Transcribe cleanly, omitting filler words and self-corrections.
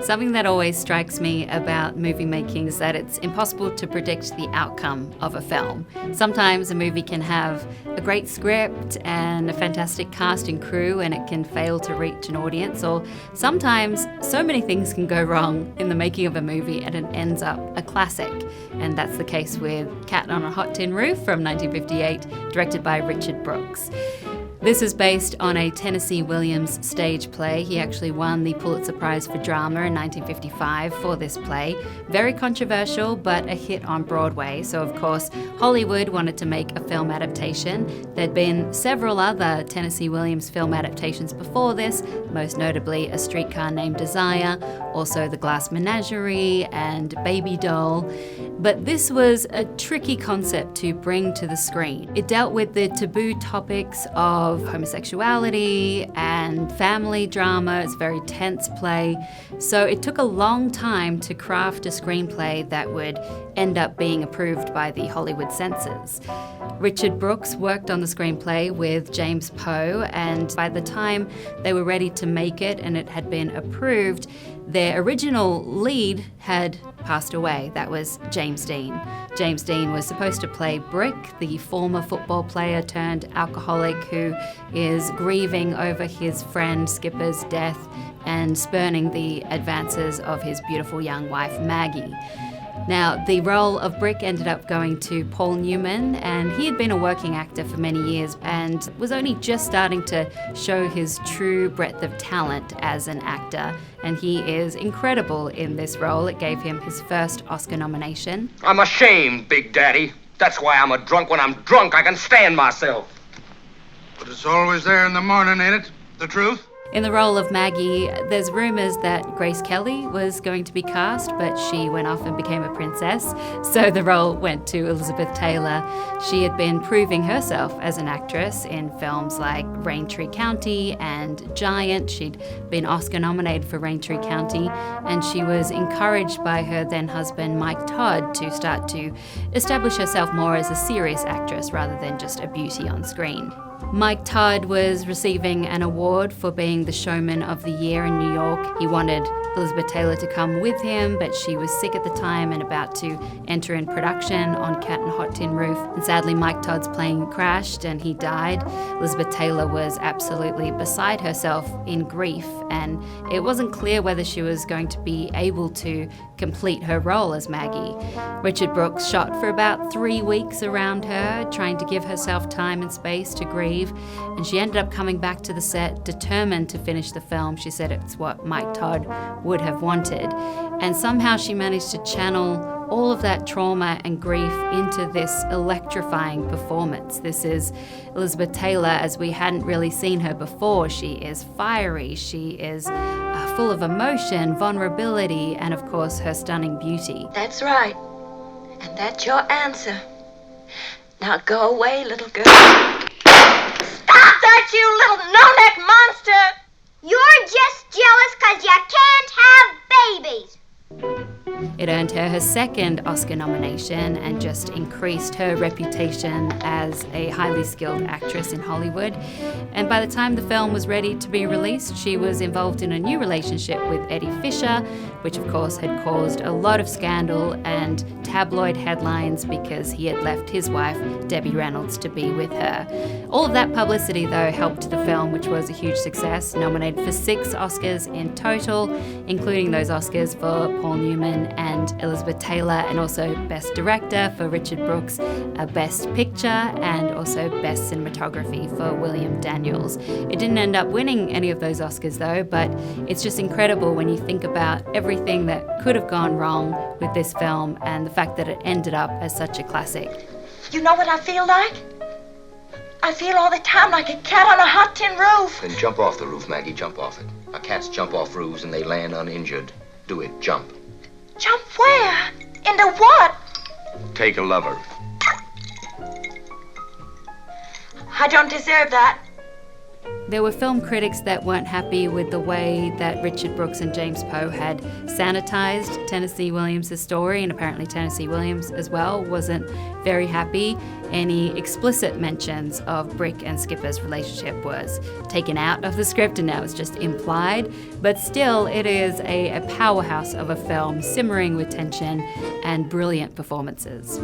Something that always strikes me about movie making is that it's impossible to predict the outcome of a film. Sometimes a movie can have a great script and a fantastic cast and crew and it can fail to reach an audience, or sometimes so many things can go wrong in the making of a movie and it ends up a classic. And that's the case with Cat on a Hot Tin Roof from 1958, directed by Richard Brooks. This is based on a Tennessee Williams stage play. He actually won the Pulitzer Prize for Drama in 1955 for this play. Very controversial, but a hit on Broadway. So, of course, Hollywood wanted to make a film adaptation. There'd been several other Tennessee Williams film adaptations before this, most notably A Streetcar Named Desire, also The Glass Menagerie and Baby Doll. But this was a tricky concept to bring to the screen. It dealt with the taboo topics of homosexuality and family drama. It's a very tense play. So it took a long time to craft a screenplay that would end up being approved by the Hollywood censors. Richard Brooks worked on the screenplay with James Poe, and by the time they were ready to make it and it had been approved, their original lead had passed away. That was James Dean. James Dean was supposed to play Brick, the former football player turned alcoholic who is grieving over his friend Skipper's death and spurning the advances of his beautiful young wife Maggie. Now, the role of Brick ended up going to Paul Newman, and he had been a working actor for many years and was only just starting to show his true breadth of talent as an actor, and he is incredible in this role. It gave him his first Oscar nomination. I'm ashamed, Big Daddy. That's why I'm a drunk. When I'm drunk, I can stand myself. But it's always there in the morning, ain't it? The truth? In the role of Maggie, there's rumors that Grace Kelly was going to be cast, but she went off and became a princess, so the role went to Elizabeth Taylor. She had been proving herself as an actress in films like Raintree County and Giant. She'd been Oscar nominated for Raintree County, and she was encouraged by her then husband Mike Todd to start to establish herself more as a serious actress rather than just a beauty on screen. Mike Todd was receiving an award for being the showman of the year in New York. He wanted Elizabeth Taylor to come with him, but she was sick at the time and about to enter in production on Cat on a Hot Tin Roof. And sadly, Mike Todd's plane crashed and he died. Elizabeth Taylor was absolutely beside herself in grief, and it wasn't clear whether she was going to be able to complete her role as Maggie. Richard Brooks shot for about 3 weeks around her, trying to give herself time and space to grieve, and she ended up coming back to the set determined to finish the film. She said it's what Mike Todd would have wanted, and somehow she managed to channel all of that trauma and grief into this electrifying performance. This is Elizabeth Taylor as we hadn't really seen her before. She is fiery, she is full of emotion, vulnerability, and of course her stunning beauty. That's right. And that's your answer. Now go away, little girl. Stop that, you little no-neck monster! You're just jealous because you can't have babies. It earned her her second Oscar nomination and just increased her reputation as a highly skilled actress in Hollywood. And by the time the film was ready to be released, she was involved in a new relationship with Eddie Fisher, which of course had caused a lot of scandal and tabloid headlines because he had left his wife, Debbie Reynolds, to be with her. All of that publicity, though, helped the film, which was a huge success, nominated for 6 Oscars in total, including those Oscars for Paul Newman and Elizabeth Taylor, and also Best Director for Richard Brooks, Best Picture, and also Best Cinematography for William Daniels. It didn't end up winning any of those Oscars, though, but it's just incredible when you think about everything that could have gone wrong with this film and the fact that it ended up as such a classic. You know what I feel like? I feel all the time like a cat on a hot tin roof. Then jump off the roof, Maggie, jump off it. Cats jump off roofs and they land uninjured. Do it, jump. Jump where? Into what? Take a lover. I don't deserve that. There were film critics that weren't happy with the way that Richard Brooks and James Poe had sanitized Tennessee Williams' story, and apparently Tennessee Williams as well wasn't very happy. Any explicit mentions of Brick and Skipper's relationship was taken out of the script, and now it's just implied. But still, it is a powerhouse of a film, simmering with tension and brilliant performances.